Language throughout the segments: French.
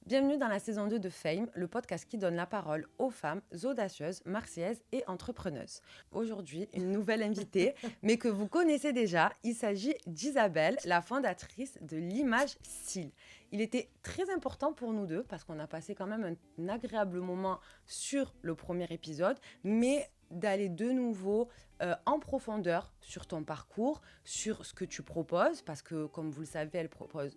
Bienvenue dans la saison 2 de Fame, le podcast qui donne la parole aux femmes audacieuses, marseillaises et entrepreneuses. Aujourd'hui, une nouvelle invitée, mais que vous connaissez déjà, il s'agit d'Isabelle, la fondatrice de l'Image Style. Il était très important pour nous deux, parce qu'on a passé quand même un agréable moment sur le premier épisode, mais d'aller de nouveau en profondeur sur ton parcours, sur ce que tu proposes, parce que comme vous le savez, elle propose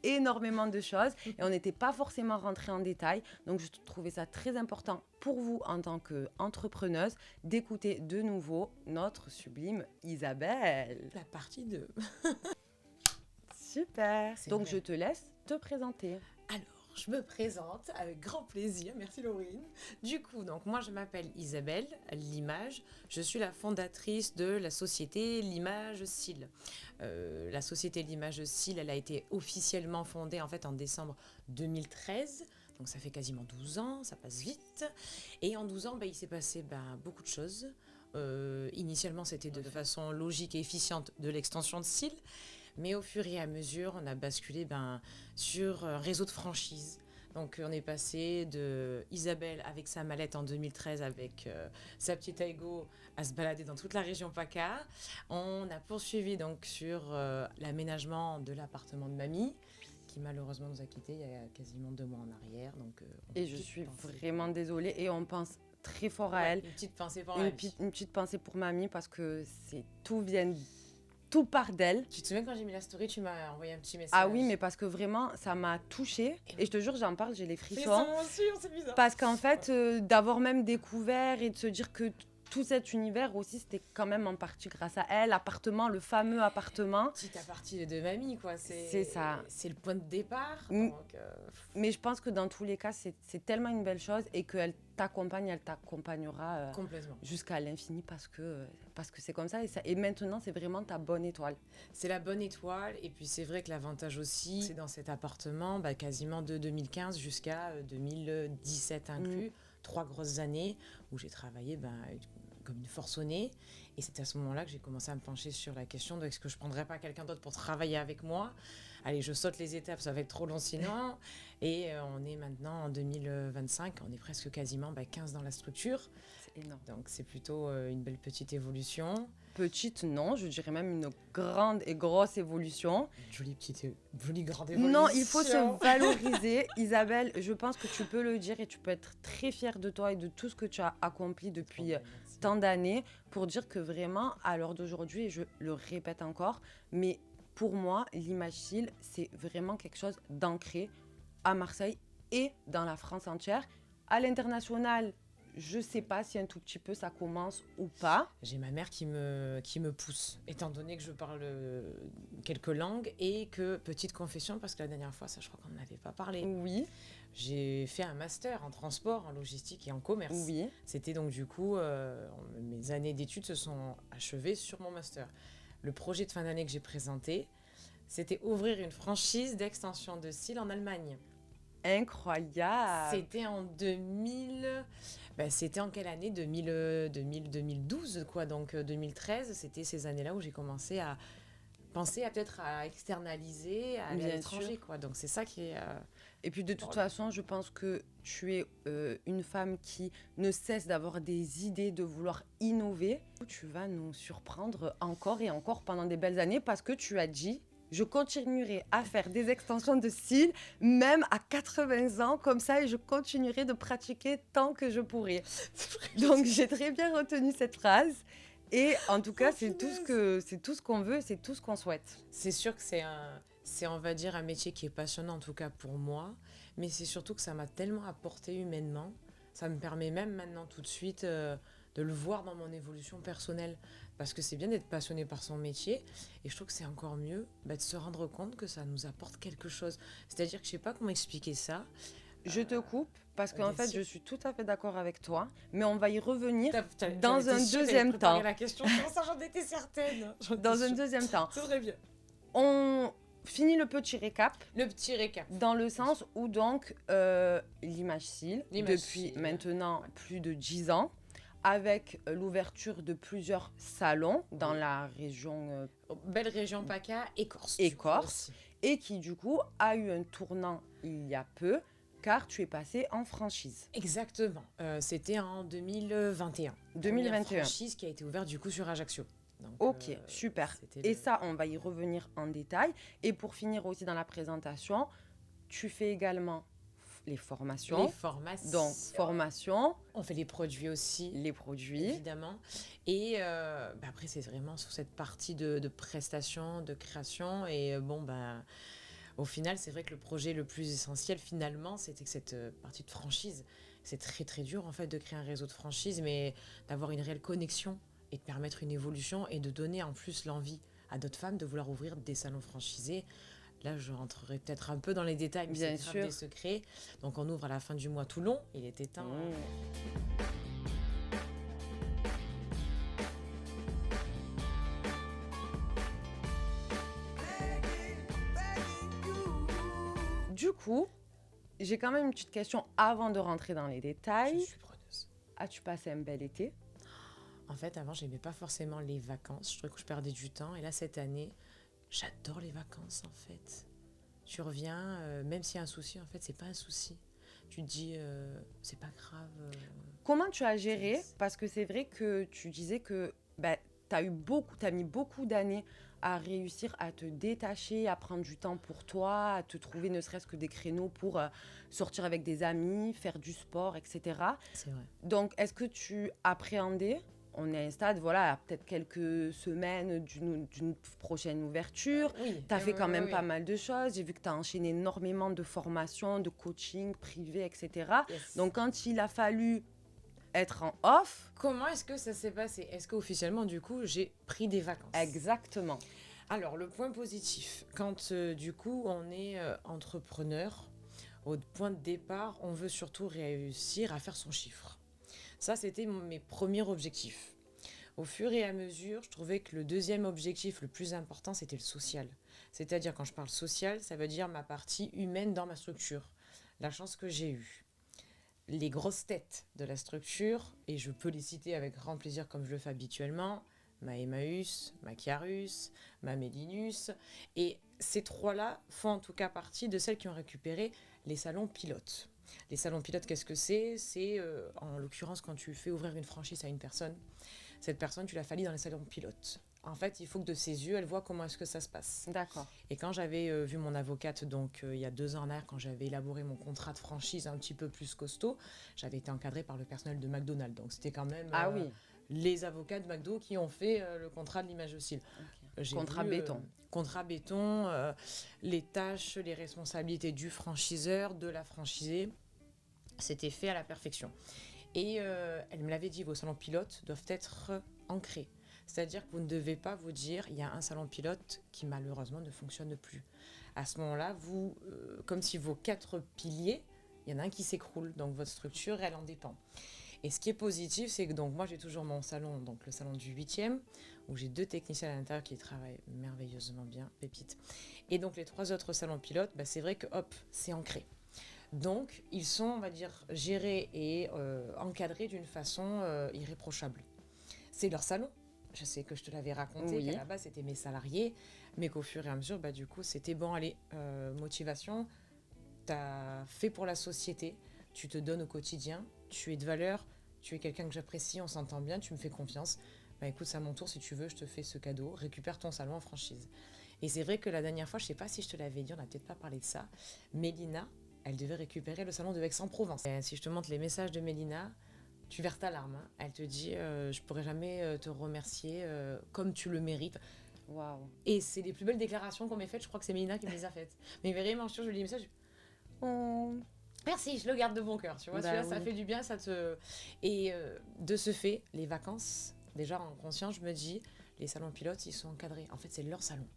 énormément de choses et on n'était pas forcément rentré en détail. Donc, je trouvais ça très important pour vous en tant qu'entrepreneuse d'écouter de nouveau notre sublime Isabelle. La partie 2. Super. Donc, vrai. je te laisse te présenter. Alors, je me présente avec grand plaisir. Merci Laurine. Du coup, donc moi je m'appelle Isabelle L'Image. Je suis la fondatrice de la société L'Image Style. La société L'Image Style, elle a été officiellement fondée en fait en décembre 2013. Donc ça fait quasiment 12 ans, ça passe vite. Et en 12 ans, il s'est passé beaucoup de choses. Initialement, c'était de façon logique et efficiente de l'extension de style. Mais au fur et à mesure, on a basculé sur un réseau de franchise. Donc on est passé de Isabelle avec sa mallette en 2013 avec sa petite Aigo à se balader dans toute la région PACA. On a poursuivi donc sur l'aménagement de l'appartement de mamie qui malheureusement nous a quittés il y a quasiment 2 mois en arrière. Donc, et je suis vraiment désolée et on pense très fort à elle. Une petite pensée pour une petite pensée pour mamie parce que tout part d'elle. Tu te souviens quand j'ai mis la story, tu m'as envoyé un petit message. Ah oui, mais parce que vraiment, ça m'a touchée. Et je te jure, j'en parle, j'ai les frissons. C'est bizarre. Parce qu'en fait, d'avoir même découvert et de se dire que tout cet univers aussi, c'était quand même en partie grâce à elle. Le fameux appartement. Petite à partie de mamie, quoi. C'est ça. C'est le point de départ. Donc, mais je pense que dans tous les cas, c'est tellement une belle chose et qu'elle t'accompagnera complètement jusqu'à l'infini parce que c'est comme ça. Et maintenant, c'est vraiment ta bonne étoile. C'est la bonne étoile. Et puis, c'est vrai que l'avantage aussi, c'est dans cet appartement, quasiment de 2015 jusqu'à 2017 inclus. 3 grosses années où j'ai travaillé comme une forcenée. Et c'est à ce moment-là que j'ai commencé à me pencher sur la question de est-ce que je ne prendrais pas quelqu'un d'autre pour travailler avec moi. Allez, je saute les étapes, ça va être trop long sinon. Et on est maintenant en 2025, on est presque quasiment 15 dans la structure. C'est énorme. Donc c'est plutôt une belle petite évolution. Petite, non, je dirais même une grande et grosse évolution. Jolie grande évolution. Non, il faut se valoriser. Isabelle, je pense que tu peux le dire et tu peux être très fière de toi et de tout ce que tu as accompli depuis tant d'années pour dire que vraiment, à l'heure d'aujourd'hui, et je le répète encore, mais pour moi, l'Image Style, c'est vraiment quelque chose d'ancré à Marseille et dans la France entière. À l'international, je ne sais pas si un tout petit peu ça commence ou pas. J'ai ma mère qui me pousse, étant donné que je parle quelques langues et que, petite confession, parce que la dernière fois, ça je crois qu'on n'en avait pas parlé. Oui. J'ai fait un master en transport, en logistique et en commerce. Oui. C'était donc du coup, mes années d'études se sont achevées sur mon master. Le projet de fin d'année que j'ai présenté, c'était ouvrir une franchise d'extension de style en Allemagne. Incroyable. C'était en 2000... c'était en quelle année 2012, quoi. Donc 2013, c'était ces années-là où j'ai commencé à penser peut-être à externaliser, à aller à l'étranger, quoi. Donc c'est ça qui est... Et puis de toute façon, je pense que tu es une femme qui ne cesse d'avoir des idées, de vouloir innover. Tu vas nous surprendre encore et encore pendant des belles années parce que tu as dit... Je continuerai à faire des extensions de style, même à 80 ans, comme ça, et je continuerai de pratiquer tant que je pourrai. Donc, j'ai très bien retenu cette phrase. Et en tout cas, c'est tout ce qu'on veut, c'est tout ce qu'on souhaite. C'est sûr que c'est, on va dire, un métier qui est passionnant, en tout cas pour moi. Mais c'est surtout que ça m'a tellement apporté humainement. Ça me permet même maintenant, tout de suite, de le voir dans mon évolution personnelle. Parce que c'est bien d'être passionné par son métier. Et je trouve que c'est encore mieux de se rendre compte que ça nous apporte quelque chose. C'est-à-dire que je ne sais pas comment expliquer ça. Je te coupe parce qu'en fait, je suis tout à fait d'accord avec toi. Mais on va y revenir dans un deuxième temps. La question, ça, j'en étais certaine. Dans un deuxième temps. C'est très bien. On finit le petit récap. Le petit récap. Dans le sens où donc l'Image Style, depuis maintenant plus de 10 ans, avec l'ouverture de plusieurs salons dans la région... belle région PACA, Écorce. Et qui du coup a eu un tournant il y a peu, car tu es passé en franchise. Exactement. C'était en 2021. 2021. Première franchise qui a été ouverte du coup sur Ajaccio. Donc, Ok, super. Et ça, on va y revenir en détail. Et pour finir aussi dans la présentation, tu fais également les formations. Les formations. Donc, formation. On fait les produits aussi. Les produits. Évidemment. Et après, c'est vraiment sur cette partie de prestation, de création. Et au final, c'est vrai que le projet le plus essentiel, finalement, c'était que cette partie de franchise. C'est très, très dur, en fait, de créer un réseau de franchise, mais d'avoir une réelle connexion et de permettre une évolution et de donner en plus l'envie à d'autres femmes de vouloir ouvrir des salons franchisés. Là, je rentrerai peut-être un peu dans les détails, mais Bien c'est sûr. grave des secrets. Donc, on ouvre à la fin du mois Toulon. Il était temps. Du coup, j'ai quand même une petite question avant de rentrer dans les détails. Je suis preneuse. As-tu passé un bel été? En fait, avant, j'aimais pas forcément les vacances. Je trouvais que je perdais du temps. Et là, cette année, j'adore les vacances, en fait. Tu reviens, même s'il y a un souci, en fait, c'est pas un souci. Tu te dis, c'est pas grave. Comment tu as géré? Parce que c'est vrai que tu disais que tu as mis beaucoup d'années à réussir à te détacher, à prendre du temps pour toi, à te trouver ne serait-ce que des créneaux pour sortir avec des amis, faire du sport, etc. C'est vrai. Donc, est-ce que tu appréhendais? On est à un stade, voilà, à peut-être quelques semaines d'une prochaine ouverture. Oui. Tu as fait quand même pas mal de choses. J'ai vu que tu as enchaîné énormément de formations, de coaching privé, etc. Yes. Donc, quand il a fallu être en off... Comment est-ce que ça s'est passé? Est-ce qu'officiellement, du coup, j'ai pris des vacances? Exactement. Alors, le point positif, quand du coup, on est entrepreneur, au point de départ, on veut surtout réussir à faire son chiffre. Ça, c'était mes premiers objectifs. Au fur et à mesure, je trouvais que le deuxième objectif le plus important, c'était le social. C'est-à-dire, quand je parle social, ça veut dire ma partie humaine dans ma structure. La chance que j'ai eue. Les grosses têtes de la structure, et je peux les citer avec grand plaisir comme je le fais habituellement, ma Emmaüs, ma Chiarus, ma Mélinus. Et ces trois-là font en tout cas partie de celles qui ont récupéré les salons pilotes. Les salons pilotes, qu'est-ce que c'est? C'est, en l'occurrence, quand tu fais ouvrir une franchise à une personne, cette personne, tu la valides dans les salons pilotes. En fait, il faut que de ses yeux, elle voit comment est-ce que ça se passe. D'accord. Et quand j'avais vu mon avocate, donc il y a 2 ans en arrière, quand j'avais élaboré mon contrat de franchise un petit peu plus costaud, j'avais été encadrée par le personnel de McDonald's. Donc c'était quand même les avocats de McDo qui ont fait le contrat de l'image de style. Okay. Contrat béton. Contrat béton, les tâches, les responsabilités du franchiseur, de la franchisée, c'était fait à la perfection. Et elle me l'avait dit, vos salons pilotes doivent être ancrés. C'est-à-dire que vous ne devez pas vous dire, il y a un salon pilote qui malheureusement ne fonctionne plus. À ce moment-là, vous, comme si vos 4 piliers, il y en a un qui s'écroule, donc votre structure, elle en dépend. Et ce qui est positif, c'est que donc, moi j'ai toujours mon salon, donc le salon du 8e, où j'ai 2 techniciens à l'intérieur qui travaillent merveilleusement bien, pépites. Et donc les 3 autres salons pilotes, c'est vrai que hop, c'est ancré. Donc ils sont, on va dire, gérés et encadrés d'une façon irréprochable. C'est leur salon. Je sais que je te l'avais raconté, qu'à la base, c'était mes salariés, mais qu'au fur et à mesure, du coup, c'était bon, allez, motivation, t'as fait pour la société, tu te donnes au quotidien, tu es de valeur, tu es quelqu'un que j'apprécie, on s'entend bien, tu me fais confiance. Écoute, c'est à mon tour, si tu veux, je te fais ce cadeau, récupère ton salon en franchise. Et c'est vrai que la dernière fois, je sais pas si je te l'avais dit, on n'a peut-être pas parlé de ça, Mélina, elle devait récupérer le salon de Aix-en-Provence. Et si je te montre les messages de Mélina, tu verses ta larme. Hein. Elle te dit, je pourrais jamais te remercier comme tu le mérites. Waouh. Et c'est les plus belles déclarations qu'on m'ait faites. Je crois que c'est Mélina qui me les a faites. Mais vraiment, je lis les messages. Oh. Merci, je le garde de bon cœur. Tu vois, celui-là, ça fait du bien, ça te. Et de ce fait, les vacances, déjà en conscience, je me dis, les salons pilotes, ils sont encadrés. En fait, c'est leur salon.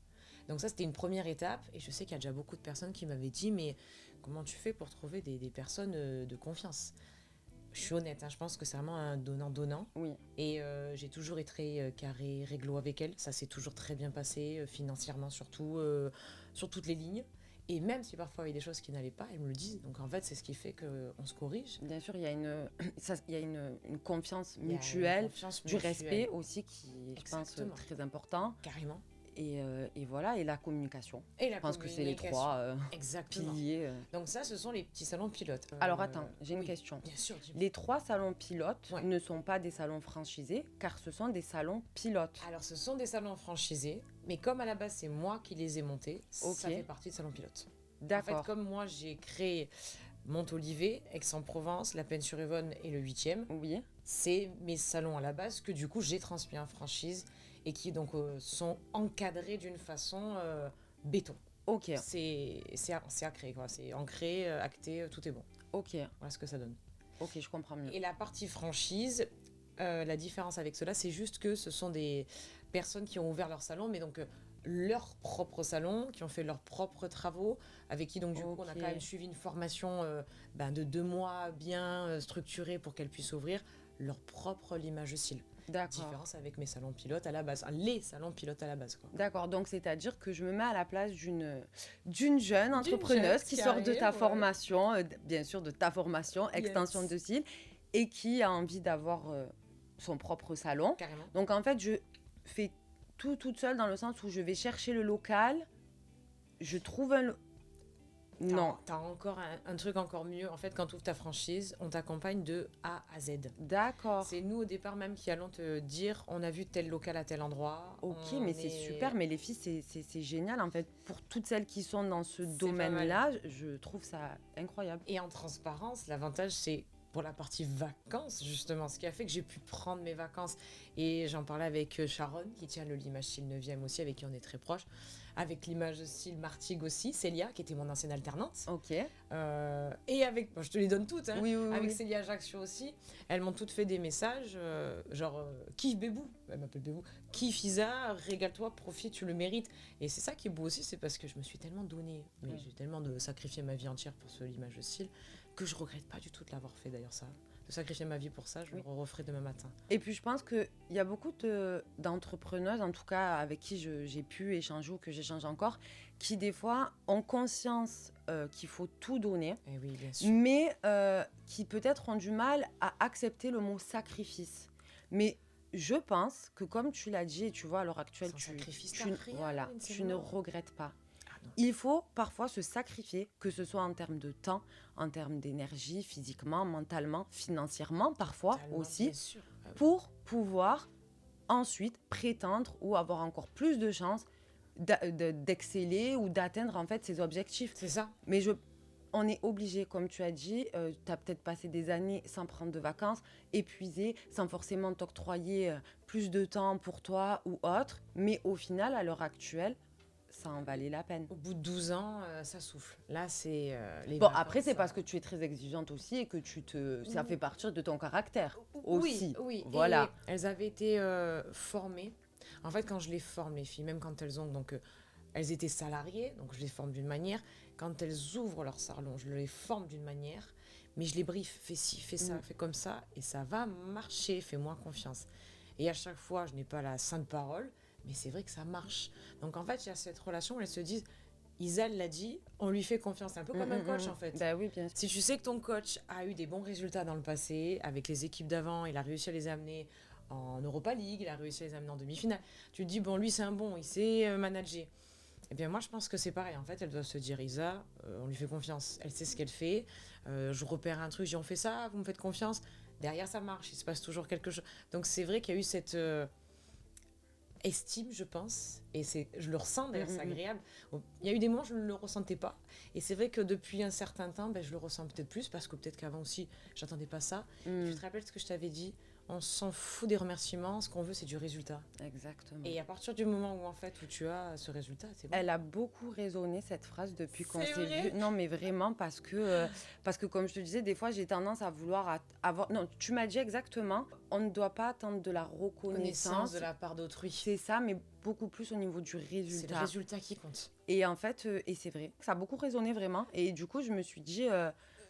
Donc ça, c'était une première étape. Et je sais qu'il y a déjà beaucoup de personnes qui m'avaient dit, mais comment tu fais pour trouver des personnes de confiance? Je suis honnête, hein, je pense que c'est vraiment un donnant-donnant. Oui. Et j'ai toujours été très carré, réglo avec elle. Ça s'est toujours très bien passé, financièrement surtout, sur toutes les lignes. Et même si parfois il y a des choses qui n'allaient pas, elle me le dit. Donc en fait, c'est ce qui fait qu'on se corrige. Bien sûr, il y a une confiance mutuelle, du respect aussi qui, je pense, très important. Carrément. Et voilà, et la communication. Et la Je pense que c'est les communication. trois Exactement. piliers. Donc ça, ce sont les petits salons pilotes. Alors attends, j'ai une oui, question. bien sûr. Les 3 salons pilotes Ouais. ne sont pas des salons franchisés, car ce sont des salons pilotes. Alors, ce sont des salons franchisés, mais comme à la base, c'est moi qui les ai montés, Ok. ça fait partie de salons pilotes. En D'accord. fait, comme moi, j'ai créé Montolivet, Aix-en-Provence, La Plaine-sur-Yvonne et le 8e, Oui. c'est mes salons à la base que du coup, j'ai transmis en franchise et qui donc sont encadrés d'une façon béton. Ok. C'est ancré, quoi. C'est ancré, acté, tout est bon. Ok. Voilà ce que ça donne. Ok, je comprends mieux. Et la partie franchise, la différence avec cela, c'est juste que ce sont des personnes qui ont ouvert leur salon, mais donc leur propre salon, qui ont fait leurs propres travaux, avec qui donc du coup on a Ok. quand même suivi une formation de 2 mois bien structurée pour qu'elles puissent ouvrir leur propre limage style. D'accord. Différence avec mes salons pilotes à la base, les salons pilotes à la base, quoi. D'accord, donc c'est-à-dire que je me mets à la place d'une jeune entrepreneuse jeune qui qui sort de arrive, ta ouais. formation, bien sûr de ta formation, extension Yes. de style, et qui a envie d'avoir son propre salon. Carrément. Donc en fait, je fais tout toute seule dans le sens où je vais chercher le local, je trouve Non, T'as encore un truc encore mieux. En fait, quand tu ouvres ta franchise, on t'accompagne de A à Z. d'accord. C'est nous au départ même qui allons te dire on a vu tel local à tel endroit. Ok, on mais c'est est- super, mais les filles, c'est génial en fait. Pour toutes celles qui sont dans ce pas domaine-là, je trouve ça incroyable. Et en transparence, l'avantage c'est pour la partie vacances justement, ce qui a fait que j'ai pu prendre mes vacances. Et j'en parlais avec Sharon qui tient le Limage Style 9e aussi, avec qui on est très proche. Avec l'Image Style Martigues aussi, Célia qui était mon ancienne alternante. Ok. Et avec, bon, je te les donne toutes, hein. Oui, oui, Avec oui. Célia Ajaccio aussi, elles m'ont toutes fait des messages, genre kiffe Bébou, elle m'appelle Bébou, kiffe Isa, régale-toi, profite, tu le mérites. Et c'est ça qui est beau aussi, c'est parce que je me suis tellement donnée, mais Mm. j'ai tellement sacrifié ma vie entière pour ce Limage de style, que je regrette pas du tout de l'avoir fait d'ailleurs ça. De sacrifier ma vie pour ça, je Oui. le referai demain matin. Et puis je pense qu'il y a beaucoup d'entrepreneuses, en tout cas avec qui j'ai pu échanger ou que j'échange encore, qui des fois ont conscience qu'il faut tout donner, Et oui, bien sûr. mais qui peut-être ont du mal à accepter le mot sacrifice. Mais je pense que comme tu l'as dit, et tu vois à l'heure actuelle, Sans sacrifice, tu, t'as rien, voilà, c'est tu ne mort. regrettes pas. Ah non. Il faut parfois se sacrifier, que ce soit en termes de temps, en termes d'énergie, physiquement, mentalement, financièrement parfois Totalement, aussi, bien sûr. Ah oui. pour pouvoir ensuite prétendre ou avoir encore plus de chances d'exceller ou d'atteindre en fait ses objectifs. C'est ça. Mais on est obligé, comme tu as dit, tu as peut-être passé des années sans prendre de vacances, épuisé, sans forcément t'octroyer plus de temps pour toi ou autre. Mais au final, à l'heure actuelle, ça en valait la peine. Au bout de 12 ans, ça souffle. Là, c'est les Bon, vacances, après, c'est ça- parce que tu es très exigeante aussi et que ça fait partie de ton caractère Oui, aussi. oui. Voilà. Et elles avaient été formées. En fait, quand je les forme, les filles, même quand elles ont donc elles étaient salariées, donc je les forme d'une manière. Quand elles ouvrent leur salon, je les forme d'une manière, mais je les briefe. Fais ci, fais ça, fais comme ça, et ça va marcher. Fais-moi confiance. Et à chaque fois, je n'ai pas la sainte parole, mais c'est vrai que ça marche. Donc en fait, il y a cette relation où elles se disent, Isa l'a dit, on lui fait confiance. C'est un peu comme un coach en fait. Bah oui, bien sûr. Si tu sais que ton coach a eu des bons résultats dans le passé, avec les équipes d'avant, il a réussi à les amener en Europa League, il a réussi à les amener en demi-finale, tu te dis, bon, lui c'est un bon, il sait manager. Eh bien moi je pense que c'est pareil, en fait, elle doit se dire, Isa, on lui fait confiance, elle sait ce qu'elle fait, je repère un truc, je dis, on fait ça, vous me faites confiance, derrière ça marche, il se passe toujours quelque chose. Donc c'est vrai qu'il y a eu cette estime, je pense, et je le ressens d'ailleurs, c'est agréable. Il y a eu des moments où je ne le ressentais pas, et c'est vrai que depuis un certain temps, je le ressens peut-être plus, parce que peut-être qu'avant aussi, j'attendais pas ça. Mm. Tu te rappelles ce que je t'avais dit? On s'en fout des remerciements, ce qu'on veut c'est du résultat. Exactement. Et à partir du moment où en fait où tu as ce résultat, c'est bon. Elle a beaucoup résonné cette phrase depuis qu'on C'est s'est vrai. vu. Non, mais vraiment parce que comme je te disais, des fois j'ai tendance à vouloir avoir. Non, tu m'as dit exactement. On ne doit pas attendre de la Connaissance reconnaissance. de la part d'autrui. C'est ça, mais beaucoup plus au niveau du C'est le résultat. résultat qui compte. Et en fait, et c'est vrai, ça a beaucoup résonné vraiment. Et du coup, je me suis dit,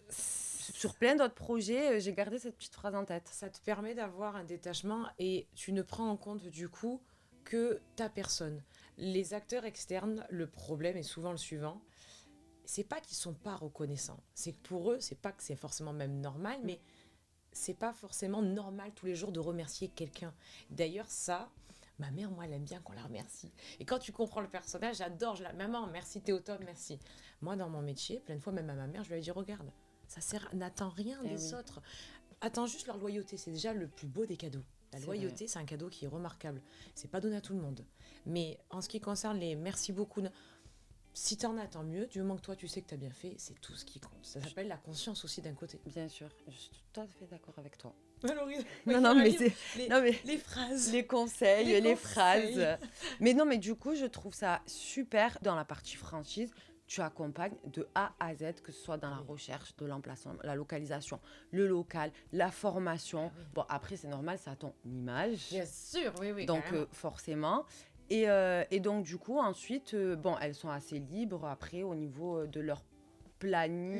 sur plein d'autres projets, j'ai gardé cette petite phrase en tête. Ça te permet d'avoir un détachement et tu ne prends en compte du coup que ta personne. Les acteurs externes, le problème est souvent le suivant. C'est pas qu'ils sont pas reconnaissants. C'est que pour eux, c'est pas que c'est forcément même normal, mais c'est pas forcément normal tous les jours de remercier quelqu'un. D'ailleurs, ça, Ma mère, moi, elle aime bien qu'on la remercie. Et quand tu comprends le personnage, j'adore. Maman, merci Théotone, merci. Moi, dans mon métier, plein de fois, même à ma mère, je lui ai dit, regarde, ça sert, n'attends rien des autres. Attends juste leur loyauté. C'est déjà le plus beau des cadeaux. La loyauté, c'est un cadeau qui est remarquable. C'est pas donné à tout le monde. Mais en ce qui concerne les merci beaucoup, si t'en as, tant mieux. Du moment que toi, tu sais que t'as bien fait, c'est tout ce qui compte. Ça s'appelle la conscience aussi d'un côté. Bien sûr, je suis tout à fait d'accord avec toi. Alors, non, mais c'est... Les phrases. Les conseils, les phrases. Mais non, mais du coup, je trouve ça super dans la partie franchise. Tu accompagnes de A à Z, que ce soit dans la recherche de l'emplacement, la localisation, le local, la formation. Bon, après, c'est normal, c'est à ton image. Bien sûr, oui. Donc, forcément. Et donc, du coup, ensuite, bon, elles sont assez libres après au niveau de leur planning,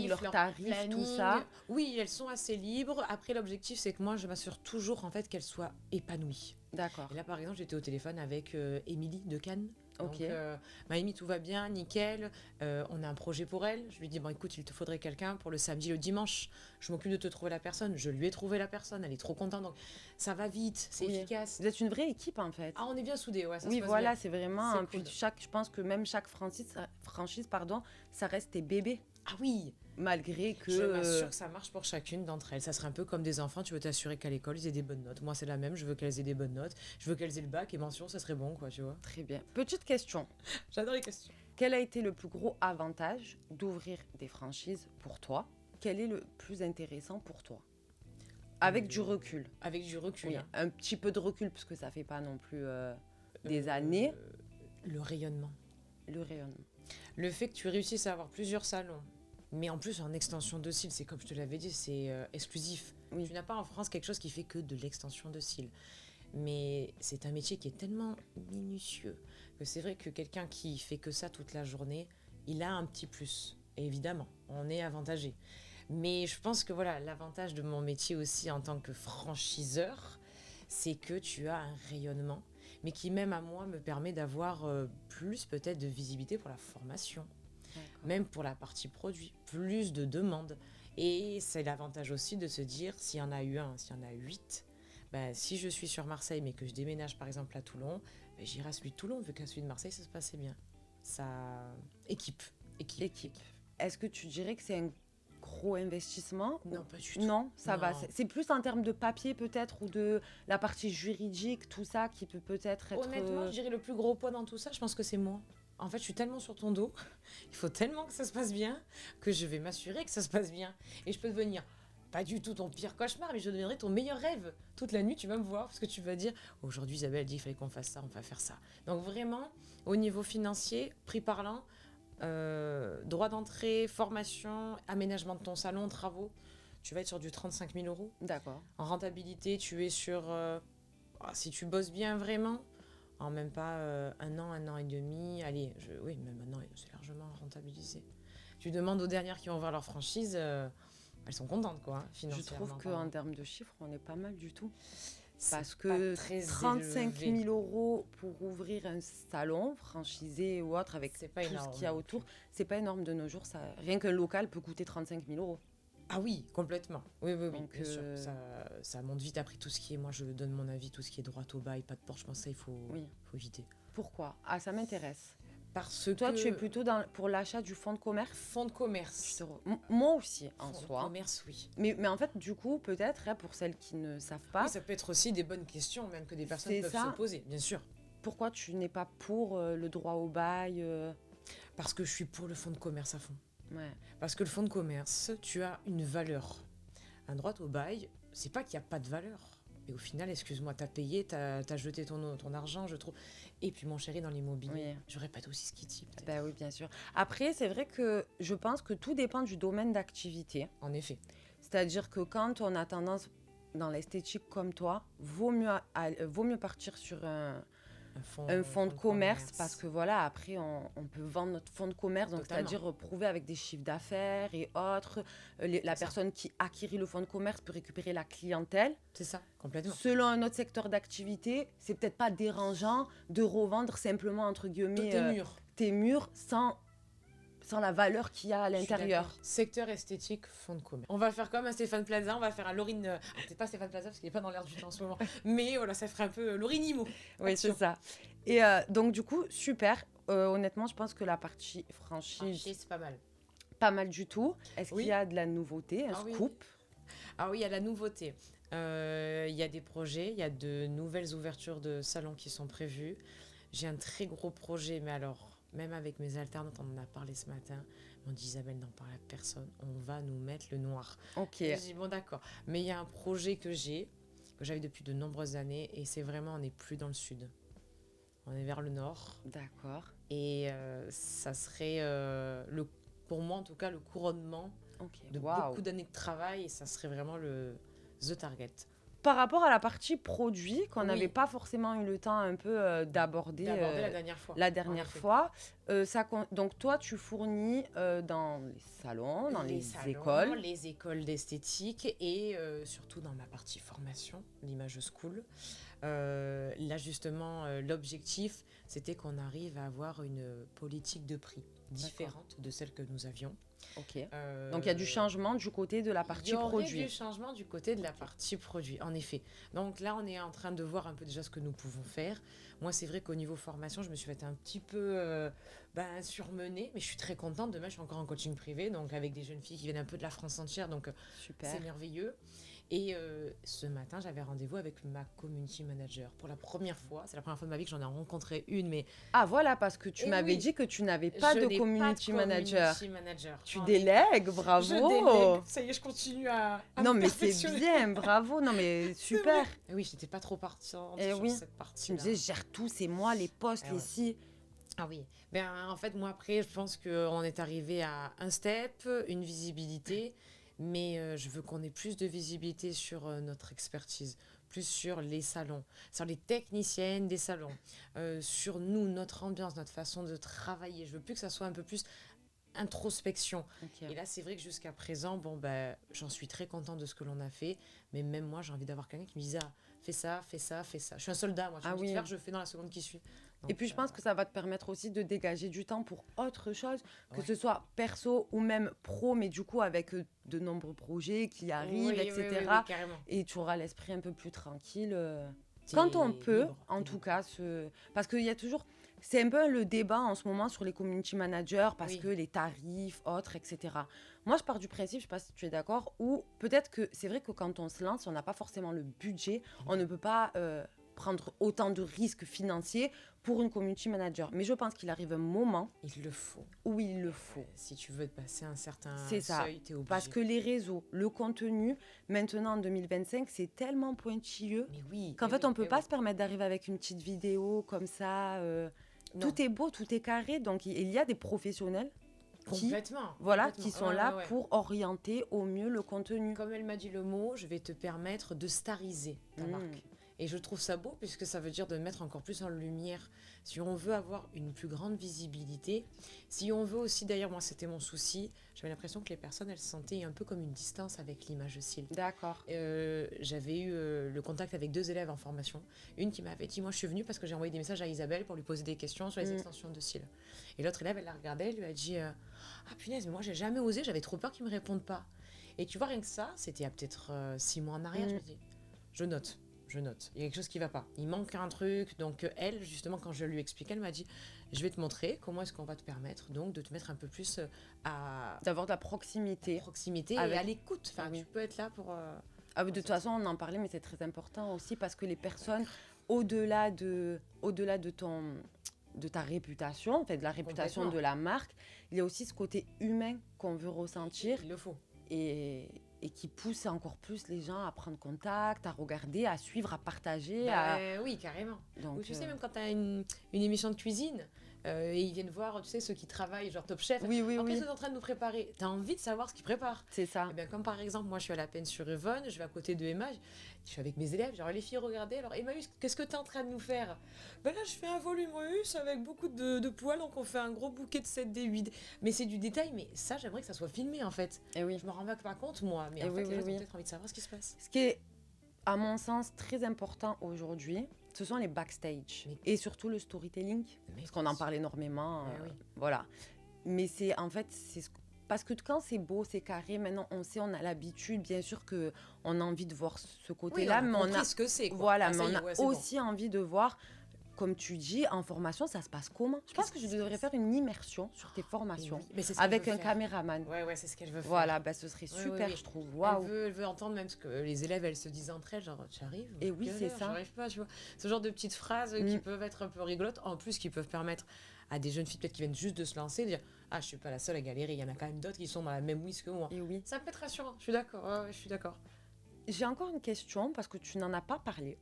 leurs tarifs, planning. Tout ça. Oui, elles sont assez libres. Après, l'objectif, c'est que moi, je m'assure toujours en fait qu'elles soient épanouies. D'accord. Et là, par exemple, j'étais au téléphone avec Émilie de Cannes. Ok. Donc, Maïmi, tout va bien, nickel. On a un projet pour elle. Je lui dis, bon, écoute, il te faudrait quelqu'un pour le samedi, le dimanche. Je m'occupe de te trouver la personne. Je lui ai trouvé la personne. Elle est trop contente. Donc, ça va vite, c'est efficace. Vous êtes une vraie équipe, en fait. Ah, on est bien soudés, ouais. Ça oui, se passe voilà, bien. c'est vraiment. C'est puis cool. je pense que même chaque franchise, ça reste tes bébés. Ah oui. Malgré que... Je m'assure que ça marche pour chacune d'entre elles. Ça serait un peu comme des enfants, tu veux t'assurer qu'à l'école, ils aient des bonnes notes. Moi, c'est la même, je veux qu'elles aient des bonnes notes. Je veux qu'elles aient le bac et mention, ça serait bon, quoi, tu vois. Très bien. Petite question. J'adore les questions. Quel a été le plus gros avantage d'ouvrir des franchises pour toi? Quel est le plus intéressant pour toi? Avec du recul. Avec du recul. Oui, hein. un petit peu de recul, parce que ça fait pas non plus des années. Le rayonnement. Le rayonnement. Le fait que tu réussisses à avoir plusieurs salons, mais en plus en extension de cils, c'est comme je te l'avais dit, c'est exclusif. Oui. Tu n'as pas en France quelque chose qui fait que de l'extension de cils. Mais c'est un métier qui est tellement minutieux que c'est vrai que quelqu'un qui fait que ça toute la journée, il a un petit plus. Et évidemment, on est avantagé. Mais je pense que voilà, l'avantage de mon métier aussi en tant que franchiseur, c'est que tu as un rayonnement, mais qui même à moi me permet d'avoir plus peut-être de visibilité pour la formation. Même pour la partie produit, plus de demandes. Et c'est l'avantage aussi de se dire, s'il y en a eu un, s'il y en a 8, ben, si je suis sur Marseille, mais que je déménage par exemple à Toulon, ben, j'irai à celui de Toulon, vu qu'à celui de Marseille, ça se passait bien. Ça... Équipe. Est-ce que tu dirais que c'est un gros investissement? Non, pas du tout. Non, ça Non. va. C'est plus en termes de papier peut-être, ou de la partie juridique, tout ça, qui peut peut-être être... Honnêtement, je dirais le plus gros poids dans tout ça, je pense que c'est moi. En fait, je suis tellement sur ton dos, il faut tellement que ça se passe bien, que je vais m'assurer que ça se passe bien. Et je peux devenir pas du tout ton pire cauchemar, mais je deviendrai ton meilleur rêve. Toute la nuit, tu vas me voir, parce que tu vas dire, aujourd'hui, Isabelle a dit qu'il fallait qu'on fasse ça, on va faire ça. Donc vraiment, au niveau financier, prix parlant, droit d'entrée, formation, aménagement de ton salon, travaux, tu vas être sur du 35 000 €. D'accord. En rentabilité, tu es sur, si tu bosses bien vraiment, en même pas un an et demi, allez, oui, même un an, c'est largement rentabilisé. Tu demandes aux dernières qui ont ouvert leur franchise, elles sont contentes, quoi, financièrement. Je trouve qu'en termes de chiffres, on est pas mal du tout. C'est Parce pas que très 35 élevé. 000 € pour ouvrir un salon, franchisé ou autre, avec C'est pas tout énorme ce qu'il y a non autour, plus. c'est pas énorme de nos jours. Ça, rien qu'un local peut coûter 35 000 €. Ah oui, complètement. Oui, Donc, bien sûr. Ça monte vite. Après, tout ce qui est, moi, je donne mon avis, tout ce qui est droit au bail, pas de porte, je pense que ça, il faut éviter. Pourquoi? Ah, ça m'intéresse. Parce Toi, que... tu es plutôt pour l'achat du fonds de commerce? Fonds de commerce. Moi aussi, en Fonds de soi. commerce, oui. Mais en fait, du coup, peut-être, hein, pour celles qui ne savent pas, Oui, ça peut être aussi des bonnes questions, même que des personnes C'est peuvent ça. se poser, bien sûr. pourquoi tu n'es pas pour le droit au bail Parce que je suis pour le fonds de commerce à fond. Ouais. Parce que le fonds de commerce, tu as une valeur. Un droit au bail, c'est pas qu'il n'y a pas de valeur. Mais au final, excuse-moi, t'as payé, t'as jeté ton argent, je trouve. Et puis mon chéri, dans l'immobilier, je répète aussi ce qu'il dit. peut-être. Ben oui, bien sûr. Après, c'est vrai que je pense que tout dépend du domaine d'activité. En effet. C'est-à-dire que quand on a tendance dans l'esthétique comme toi, vaut mieux partir sur un fonds de commerce parce que voilà, après on peut vendre notre fonds de commerce, donc Totalement. c'est-à-dire prouver avec des chiffres d'affaires et autres. La personne qui acquérit le fonds de commerce peut récupérer la clientèle. C'est ça, complètement. Selon un autre secteur d'activité, c'est peut-être pas dérangeant de revendre simplement entre guillemets Tes murs. tes murs sans sans la valeur qu'il y a à Je suis l'intérieur. d'accord. Secteur esthétique, fond de commerce. On va faire comme un Stéphane Plaza, on va faire un Laurine. Peut-être pas Stéphane Plaza parce qu'il n'est pas dans l'air du temps en ce moment. Mais voilà, ça ferait un peu Laurine Imo. Oui, c'est ça. Et donc, du coup, super. Honnêtement, je pense que la partie franchise, C'est pas mal. pas mal du tout. Est-ce Oui. qu'il y a de la nouveauté, un Ah oui. scoop? Ah oui, il y a la nouveauté. Il y a des projets, il y a de nouvelles ouvertures de salons qui sont prévues. J'ai un très gros projet, mais alors, même avec mes alternantes, on en a parlé ce matin. On dit Isabelle, n'en parle à personne. On va nous mettre le noir. Ok. J'ai dit, bon, d'accord. Mais il y a un projet que j'avais depuis de nombreuses années, et c'est vraiment, on n'est plus dans le sud. On est vers le nord. D'accord. Et ça serait, pour moi en tout cas, le couronnement Ok. de Waouh. beaucoup d'années de travail, et ça serait vraiment the target. Par rapport à la partie produit, qu'on Oui. n'avait pas forcément eu le temps un peu d'aborder D'aborder la dernière fois. la dernière En effet. fois, donc toi, tu fournis dans les salons, dans les salons, écoles. les écoles d'esthétique et surtout dans ma partie formation, l'Image School. Là, justement, l'objectif, c'était qu'on arrive à avoir une politique de prix différente de celle que nous avions. Ok. Donc il y a du changement du côté de la partie Il y aurait produit. du changement du côté de la partie produit, en effet. Donc là, on est en train de voir un peu déjà ce que nous pouvons faire. Moi, c'est vrai qu'au niveau formation, je me suis fait un petit peu surmenée, mais je suis très contente. Demain, je suis encore en coaching privé, donc avec des jeunes filles qui viennent un peu de la France entière, donc Super. c'est merveilleux. Et ce matin, j'avais rendez-vous avec ma community manager pour la première fois. C'est la première fois de ma vie que j'en ai rencontré une, mais Ah voilà, parce que tu Eh m'avais oui. dit que tu n'avais pas je de n'ai community pas de manager. community manager. Tu J'en ai délègues, pas. bravo. Je délègue. Ça y est, je continue à Non me mais c'est perfectionner. bien, bravo. Non mais super. Et oui, j'étais pas trop partiante Eh sur oui. cette Tu partie. me disais, je gère tout, c'est moi, les postes, Eh les ouais. ci. Ah oui. Ben, en fait, moi, après, je pense qu'on est arrivé à un step, une visibilité, mais je veux qu'on ait plus de visibilité sur notre expertise, plus sur les salons, sur les techniciennes des salons, sur nous, notre ambiance, notre façon de travailler. Je veux plus que ça soit un peu plus introspection. Ok. Et là, c'est vrai que jusqu'à présent, bon, ben, j'en suis très contente de ce que l'on a fait, mais même moi, j'ai envie d'avoir quelqu'un qui me dise, ah, fais ça, fais ça, fais ça. Je suis un soldat, moi, je Ah me dis oui. de faire, je fais dans la seconde qui suit. Et Donc, puis je pense que ça va te permettre aussi de dégager du temps pour autre chose, que Ouais. ce soit perso ou même pro, mais du coup avec de nombreux projets qui arrivent, oui, etc. oui, carrément. Et tu auras l'esprit un peu plus tranquille. Quand on peut, libre, en t'es tout libre. cas, parce qu'il y a toujours... C'est un peu le débat en ce moment sur les community managers, parce Oui. que les tarifs, autres, etc. Moi, je pars du principe, je ne sais pas si tu es d'accord, ou peut-être que c'est vrai que quand on se lance, on n'a pas forcément le budget, on ne peut pas prendre autant de risques financiers pour une community manager. Mais je pense qu'il arrive un moment Il le faut. où il le faut. Si tu veux passer un certain C'est ça. seuil, t'es obligé. Parce que les réseaux, le contenu, maintenant en 2025, c'est tellement pointilleux Mais oui. qu'en mais fait, oui, on ne peut mais pas oui. se permettre d'arriver avec une petite vidéo comme ça. Non. Tout est beau, tout est carré. Donc, il y a des professionnels qui, Complètement. voilà, complètement. qui sont Ouais, là ouais, ouais. pour orienter au mieux le contenu. Comme elle m'a dit le mot, je vais te permettre de stariser ta Mm. marque. Et je trouve ça beau puisque ça veut dire de mettre encore plus en lumière. Si on veut avoir une plus grande visibilité, si on veut aussi, d'ailleurs, moi c'était mon souci, j'avais l'impression que les personnes, elles se sentaient un peu comme une distance avec l'image cils. D'accord. J'avais eu le contact avec 2 élèves en formation. Une qui m'avait dit, moi je suis venue parce que j'ai envoyé des messages à Isabelle pour lui poser des questions sur les extensions de cils. Et l'autre élève, elle la regardait, elle lui a dit, ah punaise, mais moi j'ai jamais osé, j'avais trop peur qu'ils me répondent pas. Et tu vois, rien que ça, c'était il y a peut-être 6 mois en arrière, je me dis, je note. Il y a quelque chose qui va pas. Il manque un truc. Donc elle, justement, quand je lui expliquais, elle m'a dit, je vais te montrer comment est-ce qu'on va te permettre donc de te mettre un peu plus à D'avoir de la proximité. proximité Avec- et à l'écoute. Enfin, Ah oui. tu peux être là pour... Ah oui, de toute façon, on en parlait, mais c'est très important aussi parce que les personnes, au-delà de ta réputation, en fait, de la réputation Complètement. de la marque, il y a aussi ce côté humain qu'on veut ressentir Il le faut. et qui pousse encore plus les gens à prendre contact, à regarder, à suivre, à partager. Oui, carrément. Donc, Ou tu sais, même quand tu as une émission de cuisine, et ils viennent voir, tu sais, ceux qui travaillent, genre Top Chef. oui, oui, Alors, oui, qu'est-ce que tu es en train de nous préparer? Tu as envie de savoir ce qu'ils préparent. c'est ça. Eh bien, comme par exemple, moi je suis à la peine sur Yvonne, je vais à côté de Emma, je suis avec mes élèves, genre les filles, regardez, alors Emmaüs, qu'est-ce que tu es en train de nous faire? Ben là, je fais un volume russe avec beaucoup de poils, donc on fait un gros bouquet de 7D8. Mais c'est du détail, mais ça, j'aimerais que ça soit filmé en fait. Et oui. Je me rends pas compte, moi, mais Eh en oui, fait, oui, les gens oui. ont peut-être envie de savoir ce qui se passe. Ce qui est, à mon sens, très important aujourd'hui, ce sont les backstage Mais- et surtout le storytelling, Mais parce qu'on en parle énormément. Ah oui. Voilà. Mais c'est en fait, parce que quand c'est beau, c'est carré, maintenant on sait, on a l'habitude, bien sûr que on a envie de voir ce Oui, côté-là, mais on compris a, ce que c'est, quoi. voilà, Ah, mais ça y on est, a ouais, c'est bon. aussi envie de voir, comme tu dis, en formation, ça se passe comment? Je pense Qu'est-ce que qui je se devrais passe? faire une immersion sur tes Mais formations oui, mais c'est ce qu'elle avec veut un faire. caméraman. Ouais, c'est ce qu'elle veut faire. Voilà, bah, ce serait Ouais, super, oui. je trouve. Elle Waouh! veut entendre même ce que les élèves, elles se disent entre elles, genre, tu arrives? Et oui, Quelle c'est heure ça. J'arrive pas, tu vois. Ce genre de petites phrases qui Mm. peuvent être un peu rigolotes, en plus qui peuvent permettre à des jeunes filles peut-être qui viennent juste de se lancer, de dire, ah, je suis pas la seule à galérer, il y en a quand même d'autres qui sont dans la même whiz que moi. Et oui. Ça peut être rassurant, je suis d'accord, ouais, je suis d'accord. J'ai encore une question parce que tu n'en as pas parlé.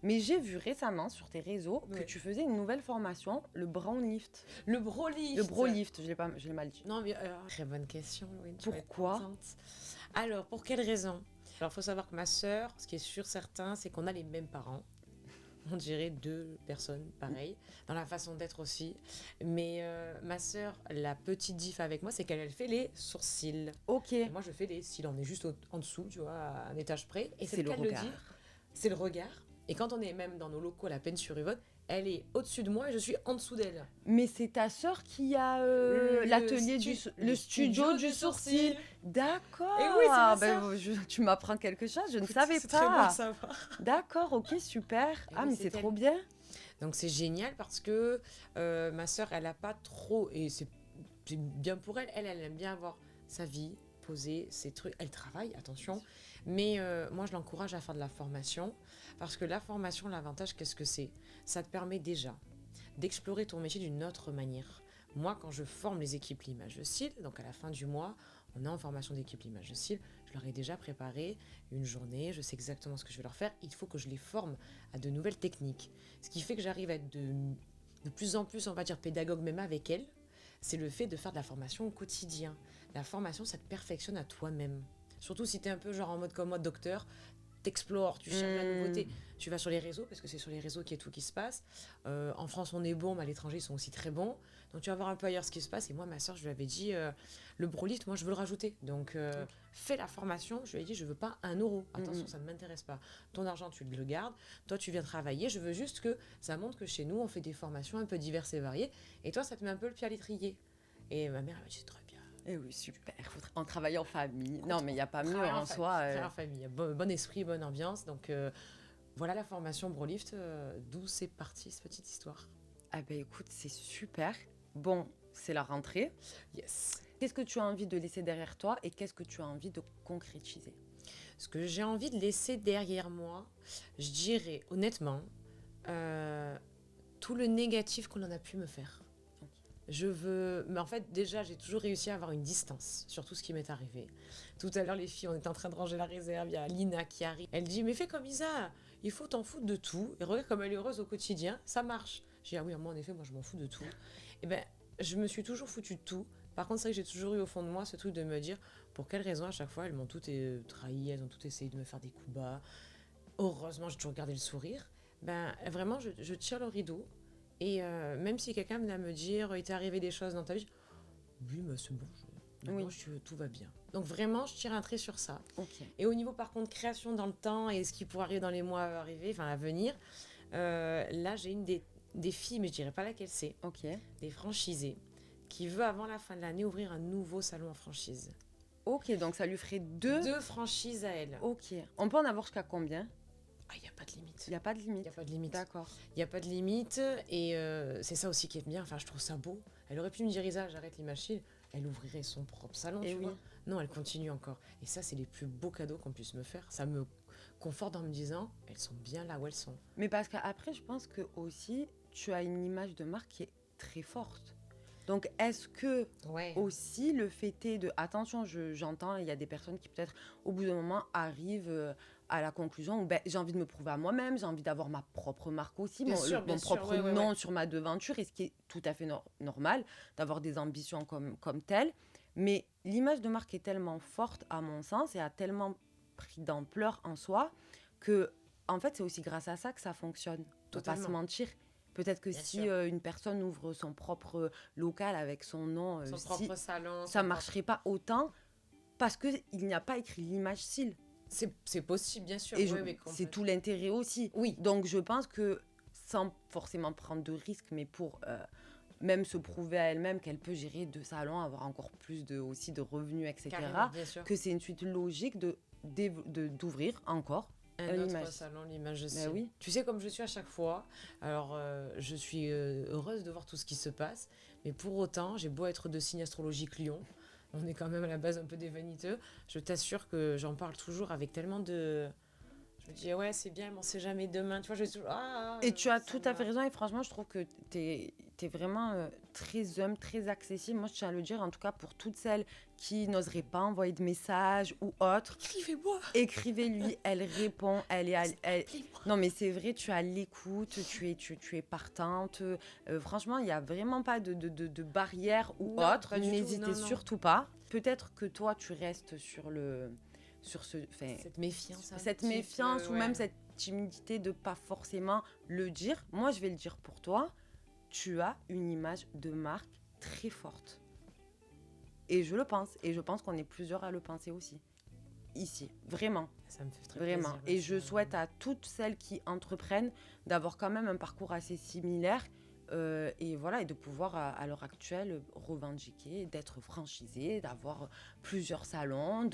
Mais j'ai vu récemment sur tes réseaux que Ouais. tu faisais une nouvelle formation, le brown lift. Le brolift. Le bro lift, je l'ai mal dit. Non, mais très bonne question, Louise. Tu vas être Pourquoi? contente. Alors, pour quelle raison? Alors, il faut savoir que ma sœur, ce qui est sûr certain, c'est qu'on a les mêmes parents. On dirait deux personnes pareilles, dans la façon d'être aussi. Mais ma sœur, la petite diff avec moi, c'est qu'elle elle fait les sourcils. Ok. Et moi, je fais les cils. On est juste en dessous, tu vois, à un étage près. Et C'est c'est le le cas de le regard. dire. C'est le regard. Et quand on est même dans nos locaux à la peine sur Yvonne, elle est au-dessus de moi et je suis en dessous d'elle. Mais c'est ta sœur qui a l'atelier le studio du sourcil. D'accord. Et oui, c'est ma Ben, sœur. tu m'apprends quelque chose, je ne Écoute, savais c'est très bon pas. de savoir. D'accord, ok, super. Et Ah, oui, mais c'est c'est elle. trop bien. Donc c'est génial parce que ma sœur, elle a pas trop, et c'est bien pour elle, elle aime bien avoir sa vie, poser ses trucs. Elle travaille, attention, mais moi je l'encourage à faire de la formation parce que la formation, l'avantage, qu'est-ce que c'est? Ça te permet déjà d'explorer ton métier d'une autre manière. Moi, quand je forme les équipes L'Image de Style, donc à la fin du mois, on est en formation d'équipe L'Image de Style, je leur ai déjà préparé une journée, je sais exactement ce que je vais leur faire, il faut que je les forme à de nouvelles techniques. Ce qui fait que j'arrive à être de plus en plus, on va dire, pédagogue même avec elles, c'est le fait de faire de la formation au quotidien. La formation, ça te perfectionne à toi-même. Surtout si tu es un peu genre en mode comme moi, docteur, t'explores, tu cherches la nouveauté, tu vas sur les réseaux, parce que c'est sur les réseaux qu'il y a tout qui se passe. En France, on est bon, mais à l'étranger, ils sont aussi très bons. Donc tu vas voir un peu ailleurs ce qui se passe. Et moi, ma soeur, je lui avais dit, le brolift, moi, je veux le rajouter. Donc fais la formation. Je lui ai dit, je veux pas 1 euro. Attention, ça ne m'intéresse pas. Ton argent, tu le gardes. Toi, tu viens travailler. Je veux juste que ça montre que chez nous, on fait des formations un peu diverses et variées. Et toi, ça te met un peu le pied à l'étrier. Et ma mère, elle m'a dit, c'est très bien. Eh oui, super. On travaille en famille. Non, mais il n'y a pas mieux Travailler en soi. Travailler en famille. Bon esprit, bonne ambiance. Donc voilà la formation Brolift, d'où c'est parti cette petite histoire. Ah ben écoute, c'est super. Bon, c'est la rentrée. Yes. Qu'est-ce que tu as envie de laisser derrière toi et qu'est-ce que tu as envie de concrétiser? Ce que j'ai envie de laisser derrière moi, je dirais honnêtement, tout le négatif qu'on en a pu me faire. Mais en fait, déjà, j'ai toujours réussi à avoir une distance sur tout ce qui m'est arrivé. Tout à l'heure, les filles, on était en train de ranger la réserve, il y a Lina qui arrive. Elle dit, mais fais comme Isa, il faut t'en foutre de tout. Et regarde comme elle est heureuse au quotidien, ça marche. J'ai dit, ah oui, moi, en effet, moi, je m'en fous de tout. Et ben, je me suis toujours foutu de tout. Par contre, c'est vrai que j'ai toujours eu au fond de moi ce truc de me dire, pour quelle raison, à chaque fois, elles m'ont toutes trahi, elles ont toutes essayé de me faire des coups bas. Heureusement, j'ai toujours gardé le sourire. Ben, vraiment, je tire le rideau. Et même si quelqu'un venait à me dire, il t'est arrivé des choses dans ta vie, oui, mais c'est bon, tout va bien. Donc vraiment, je tire un trait sur ça. Ok. Et au niveau, par contre, création dans le temps et ce qui pourrait arriver dans les mois à venir, là, j'ai une des filles, mais je dirais pas laquelle c'est, Ok. des franchisés, qui veut, avant la fin de l'année, ouvrir un nouveau salon en franchise. Ok, donc ça lui ferait deux. 2 franchises à elle. Ok. On peut en avoir jusqu'à combien? Ah, il n'y a pas de limite. Il n'y a pas de Il limite. n'y a pas de limite. D'accord. Il n'y a pas de limite et c'est ça aussi qui est bien. Enfin, je trouve ça beau. Elle aurait pu me dire, Isa, j'arrête les machines. Elle ouvrirait son propre salon, Et tu oui. vois. Non, elle continue encore. Et ça, c'est les plus beaux cadeaux qu'on puisse me faire. Ça me conforte en me disant, elles sont bien là où elles sont. Mais parce qu'après, je pense que aussi, tu as une image de marque qui est très forte. Donc, est-ce que Ouais. aussi le fait est de... Attention, j'entends, il y a des personnes qui peut-être, au bout d'un moment, arrivent à la conclusion où ben, j'ai envie de me prouver à moi-même, j'ai envie d'avoir ma propre marque aussi, Bien sûr, mon propre ouais, nom ouais. sur ma devanture, et ce qui est tout à fait normal, d'avoir des ambitions comme telles. Mais l'image de marque est tellement forte, à mon sens, et a tellement pris d'ampleur en soi, que, en fait, c'est aussi grâce à ça que ça fonctionne. On va pas se Totalement. mentir. Peut-être que Bien si sûr. une personne ouvre son propre local avec son nom, Son propre salon. ça marcherait pas autant parce qu'il n'y a pas écrit l'image SIL. C'est possible, bien sûr. Et Oui, oui, c'est complètement. tout l'intérêt aussi. Oui. Donc je pense que sans forcément prendre de risques, mais pour même se prouver à elle-même qu'elle peut gérer 2 salons, avoir encore plus aussi de revenus, etc. Carrément, bien sûr. Que c'est une suite logique d'ouvrir encore Un autre l'image. salon, l'image aussi. Ben oui. Tu sais, comme je suis à chaque fois, alors je suis heureuse de voir tout ce qui se passe, mais pour autant, j'ai beau être de signe astrologique Lion, on est quand même à la base un peu des vaniteux, je t'assure que j'en parle toujours avec tellement de... Je me dis, ouais, c'est bien, mais on sait jamais demain. Tu vois, je suis toujours... Et tu as ça tout à fait va. raison. Et franchement, je trouve que tu es vraiment très humble, très accessible. Moi, je tiens à le dire, en tout cas, pour toutes celles qui n'oseraient pas envoyer de messages ou autres. Écrivez-moi. Écrivez-lui, elle répond, Appelez-moi. Non, mais c'est vrai, tu as l'écoute, tu es partante. Franchement, il n'y a vraiment pas de barrière ou Non, autre. pas du tout, N'hésitez non, non. surtout pas. Peut-être que toi, tu restes sur Cette méfiance. un cette petit méfiance peu, ou ouais. même cette timidité de pas forcément le dire. Moi, je vais le dire pour toi. Tu as une image de marque très forte. Et je le pense. Et je pense qu'on est plusieurs à le penser aussi. Ici. Vraiment. Ça me fait très Vraiment. plaisir. Et je souhaite à toutes celles qui entreprennent d'avoir quand même un parcours assez similaire. Et voilà, et de pouvoir à l'heure actuelle revendiquer, d'être franchisée, d'avoir plusieurs salons,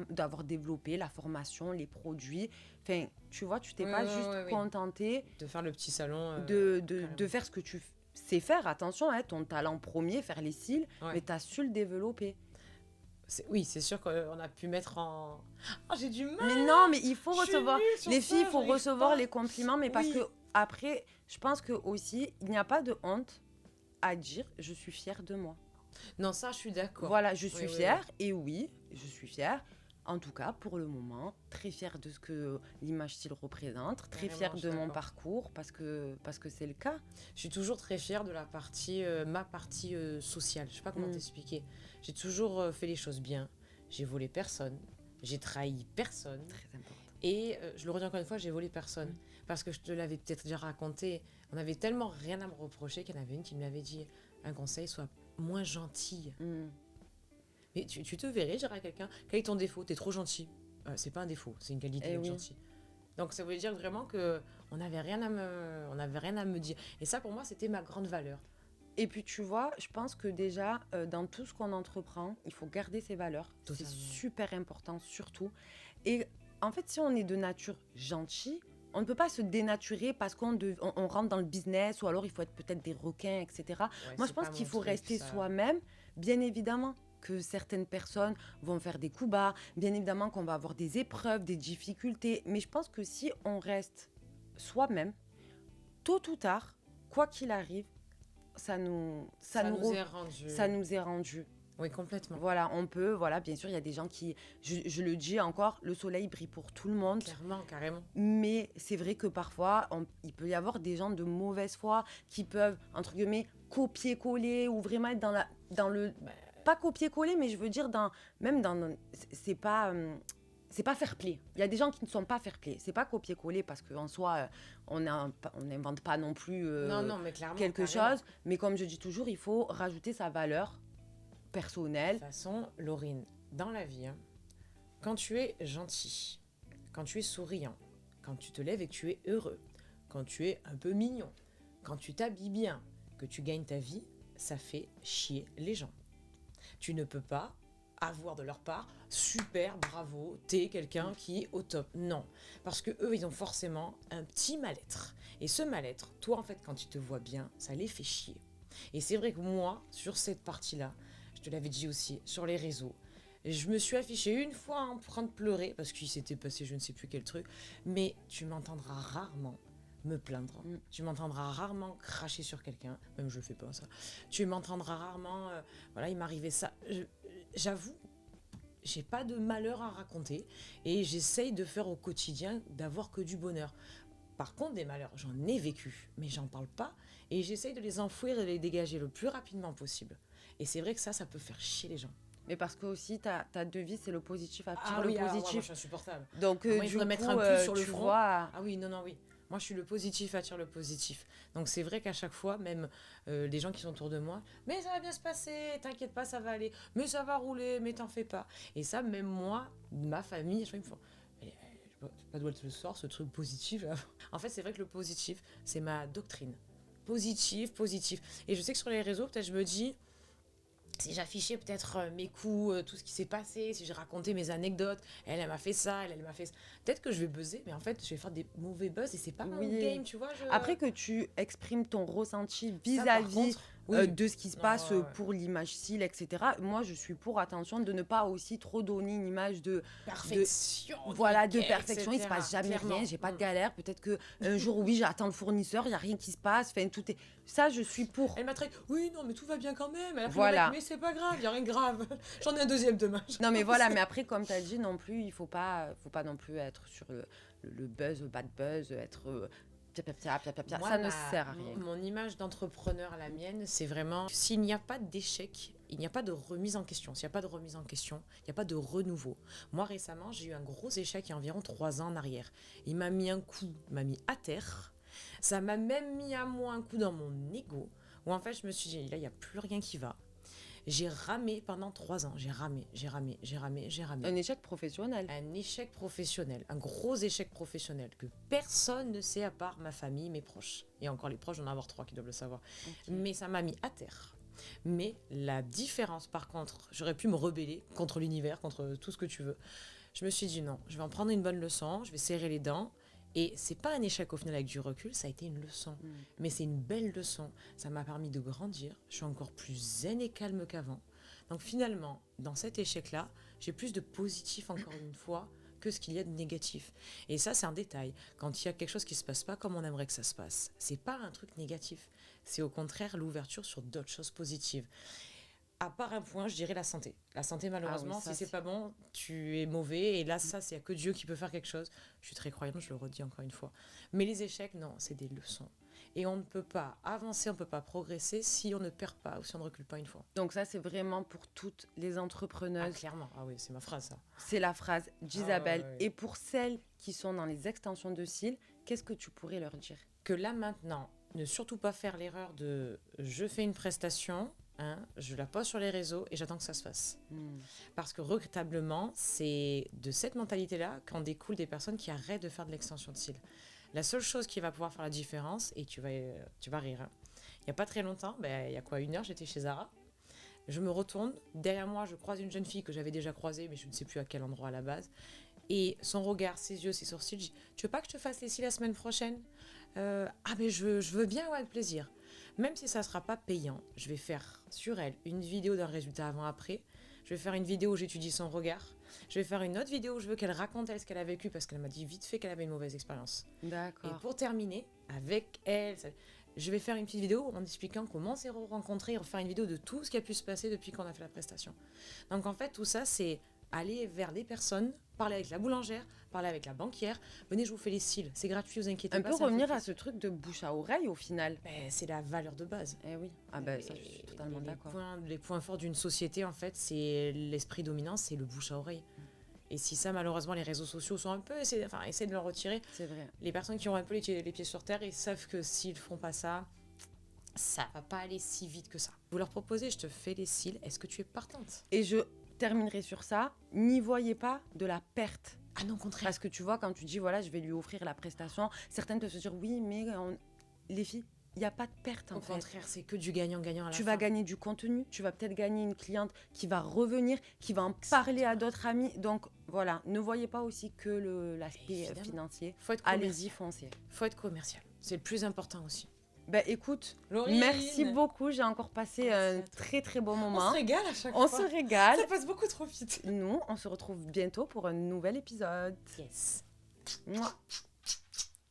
d'avoir développé la formation, les produits. Enfin, tu vois, tu t'es pas juste Ouais. contentée De faire le petit salon. de faire ce que tu sais faire. Attention, hein, ton talent premier, faire les cils, Ouais. mais tu as su le développer. Oui, c'est sûr qu'on a pu mettre en... Oh, j'ai du mal. Mais non, mais il faut Je suis recevoir. nulle sur Les ça, filles, il faut j'arrive recevoir pas. les compliments, mais parce Oui. que après, je pense que aussi, il n'y a pas de honte à dire je suis fière de moi. Non, ça, je suis d'accord. Voilà, je suis Oui, fière, et oui, je suis fière. En tout cas, pour le moment, très fière de ce que l'image style représente, très Carrément, fière je de suis mon d'accord. parcours parce que c'est le cas. Je suis toujours très fière de la partie, ma partie sociale. Je sais pas comment Mm. t'expliquer. J'ai toujours fait les choses bien. J'ai volé personne. J'ai trahi personne. Très important. Et je le redis encore une fois, j'ai volé personne. Parce que je te l'avais peut-être déjà raconté. On avait tellement rien à me reprocher qu'il y en avait une qui me l'avait dit. Un conseil, sois moins gentille. Mm. Mais tu te verrais dire à quelqu'un, quel est ton défaut? T'es trop gentil. C'est pas un défaut, c'est une qualité Eh d'être oui. gentil. Donc ça veut dire vraiment que on n'avait rien à me dire. Et ça pour moi c'était ma grande valeur. Et puis tu vois, je pense que déjà, dans tout ce qu'on entreprend, il faut garder ses valeurs. C'est Totalement. super important, surtout. Et en fait, si on est de nature gentil, on ne peut pas se dénaturer parce on rentre dans le business ou alors il faut être peut-être des requins, etc. Ouais, Moi, c'est je pense pas qu'il mon faut truc, rester ça. soi-même, bien évidemment que certaines personnes vont faire des coups bas, bien évidemment qu'on va avoir des épreuves, des difficultés, mais je pense que si on reste soi-même, tôt ou tard, quoi qu'il arrive, ça nous est rendu. ça nous est rendu. Oui, complètement. Voilà, on peut, voilà, bien sûr, il y a des gens qui, je le dis encore, le soleil brille pour tout le monde, Clairement, carrément. mais c'est vrai que parfois, il peut y avoir des gens de mauvaise foi qui peuvent, entre guillemets, copier-coller ou vraiment être dans le... Pas copier-coller, mais je veux dire, c'est pas... c'est pas fair play. Il y a des gens qui ne sont pas fair play. C'est pas copier-coller parce qu'en soi, on n'invente pas non plus Non, mais clairement. quelque carrément. chose. Mais comme je dis toujours, il faut rajouter sa valeur De personnelle. toute façon, Laurine, dans la vie, hein, quand tu es gentil, quand tu es souriant, quand tu te lèves et que tu es heureux, quand tu es un peu mignon, quand tu t'habilles bien, que tu gagnes ta vie, ça fait chier les gens. Tu ne peux pas avoir de leur part super, bravo, t'es quelqu'un qui est au top. Non, parce que eux, ils ont forcément un petit mal-être. Et ce mal-être, toi, en fait, quand tu te vois bien, ça les fait chier. Et c'est vrai que moi, sur cette partie-là, je te l'avais dit aussi, sur les réseaux, je me suis affichée une fois en train de pleurer, parce qu'il s'était passé je ne sais plus quel truc, mais tu m'entendras rarement me plaindre. Mm. Tu m'entendras rarement cracher sur quelqu'un, même je fais pas ça. Tu m'entendras rarement, voilà, il m'arrivait ça. J'avoue, j'ai pas de malheur à raconter et j'essaye de faire au quotidien d'avoir que du bonheur. Par contre, des malheurs, j'en ai vécu, mais j'en parle pas et j'essaye de les enfouir et de les dégager le plus rapidement possible. Et c'est vrai que ça peut faire chier les gens. Mais parce que aussi, ta devise, c'est le positif attire Ah le oui, moi, je positif. suis insupportable. Donc, Moi, il du faudrait coup, mettre un plus sur le tu front. vois... Ah oui, non, oui. Moi, je suis le positif attire le positif. Donc, c'est vrai qu'à chaque fois, même les gens qui sont autour de moi, mais ça va bien se passer, t'inquiète pas, ça va aller, mais ça va rouler, mais t'en fais pas. Et ça, même moi, ma famille, à chaque fois, ils me font, mais, je sais pas d'où elle te sort, ce truc positif. Là. En fait, c'est vrai que le positif, c'est ma doctrine. positif. Et je sais que sur les réseaux, peut-être je me dis, si j'affichais peut-être mes coups, tout ce qui s'est passé, si j'ai raconté mes anecdotes, elle m'a fait ça, elle m'a fait ça, peut-être que je vais buzzer, mais en fait, je vais faire des mauvais buzz et c'est pas mon game, tu vois. Après que tu exprimes ton ressenti Ça, par vis-à-vis contre, oui. de ce qui se Non, passe ouais. pour l'image cils, etc. Moi, je suis pour, attention, de ne pas aussi trop donner une image de Perfection. voilà, de nickel, perfection. Il se etc. passe jamais Clairement. rien, j'ai pas de galère. Peut-être que un jour, oui, j'attends le fournisseur, il y a rien qui se passe. Enfin, tout est. Ça, je suis pour. Elle m'a traité, oui, non, mais tout va bien quand même. Elle a fait Voilà. le mec, mais c'est pas grave, il y a rien de grave. J'en ai un deuxième demain. Non, mais voilà. Mais après, comme tu as dit, non plus, il faut pas non plus être sur le buzz, le bad buzz, être Moi, ça ne sert à rien. Mon image d'entrepreneur, la mienne, c'est vraiment s'il n'y a pas d'échec, il n'y a pas de remise en question. S'il n'y a pas de remise en question, il n'y a pas de renouveau. Moi, récemment, j'ai eu un gros échec il y a environ 3 ans en arrière. Il m'a mis un coup, il m'a mis à terre. Ça m'a même mis à moi un coup dans mon ego, où en fait, je me suis dit, là, il n'y a plus rien qui va. J'ai ramé pendant 3 ans. J'ai ramé. Un échec professionnel. Un échec professionnel, un gros échec professionnel que personne ne sait à part ma famille, mes proches. Et encore les proches, j'en ai avoir 3 qui doivent le savoir. Okay. Mais ça m'a mis à terre. Mais la différence, par contre, j'aurais pu me rebeller contre l'univers, contre tout ce que tu veux. Je me suis dit non, je vais en prendre une bonne leçon, je vais serrer les dents. Et c'est pas un échec au final avec du recul, ça a été une leçon. Mais c'est une belle leçon. Ça m'a permis de grandir. Je suis encore plus zen et calme qu'avant. Donc finalement, dans cet échec-là, j'ai plus de positif encore une fois que ce qu'il y a de négatif. Et ça, c'est un détail. Quand il y a quelque chose qui se passe pas comme on aimerait que ça se passe, c'est pas un truc négatif. C'est au contraire l'ouverture sur d'autres choses positives. À part un point, je dirais la santé. La santé, malheureusement, si c'est pas bon, tu es mauvais. Et là, ça, c'est que Dieu qui peut faire quelque chose. Je suis très croyante, je le redis encore une fois. Mais les échecs, non, c'est des leçons. Et on ne peut pas avancer, on ne peut pas progresser si on ne perd pas ou si on ne recule pas une fois. Donc ça, c'est vraiment pour toutes les entrepreneuses. Ah, clairement. Ah oui, c'est ma phrase, ça. C'est la phrase d'Isabelle. ouais. Et pour celles qui sont dans les extensions de cils, qu'est-ce que tu pourrais leur dire ? Que là, maintenant, ne surtout pas faire l'erreur de « je fais une prestation », je la pose sur les réseaux et j'attends que ça se fasse. Parce que regrettablement, c'est de cette mentalité-là qu'en découlent des personnes qui arrêtent de faire de l'extension de cils. La seule chose qui va pouvoir faire la différence, et tu vas rire, il n'y a pas très longtemps, il y a quoi, 1 heure, j'étais chez Zara. Je me retourne, derrière moi, je croise une jeune fille que j'avais déjà croisée, mais je ne sais plus à quel endroit à la base. Et son regard, ses yeux, ses sourcils, je dis « Tu veux pas que je te fasse les cils la semaine prochaine ?» Ah, mais je veux bien, ouais, avec plaisir. Même si ça ne sera pas payant, je vais faire sur elle une vidéo d'un résultat avant-après. Je vais faire une vidéo où j'étudie son regard. Je vais faire une autre vidéo où je veux qu'elle raconte elle ce qu'elle a vécu parce qu'elle m'a dit vite fait qu'elle avait une mauvaise expérience. D'accord. Et pour terminer, avec elle, je vais faire une petite vidéo en expliquant comment on s'est rencontrés, faire une vidéo de tout ce qui a pu se passer depuis qu'on a fait la prestation. Donc en fait, tout ça, c'est aller vers des personnes, parler avec la boulangère, parler avec la banquière. Venez, je vous fais les cils, c'est gratuit, vous inquiétez pas. Un peu revenir à ce truc de bouche à oreille au final. C'est la valeur de base. Eh oui. Ah ça, je suis totalement d'accord. Les points forts d'une société, en fait, c'est l'esprit dominant, c'est le bouche à oreille. Et si ça, malheureusement, les réseaux sociaux sont un peu essaient de le retirer. C'est vrai. Les personnes qui ont un peu les pieds sur terre, ils savent que s'ils font pas ça, ça va pas aller si vite que ça. Vous leur proposez, je te fais les cils, est-ce que tu es partante ? Et je terminerai sur ça. N'y voyez pas de la perte. Ah non, au contraire. Parce que tu vois, quand tu dis, voilà, je vais lui offrir la prestation, certaines peuvent se dire, oui, mais les filles, il n'y a pas de perte en fait. Au contraire, c'est que du gagnant-gagnant à la fin. Tu vas gagner du contenu, tu vas peut-être gagner une cliente qui va revenir, qui va en parler à d'autres amis. Donc voilà, ne voyez pas aussi que l'aspect financier. Allez-y, foncez. Faut être commercial. C'est le plus important aussi. Ben écoute, Laurine, merci beaucoup. J'ai encore passé un très très bon moment. On se régale à chaque fois. On se régale. Ça passe beaucoup trop vite. Nous, on se retrouve bientôt pour un nouvel épisode. Yes. Mouah.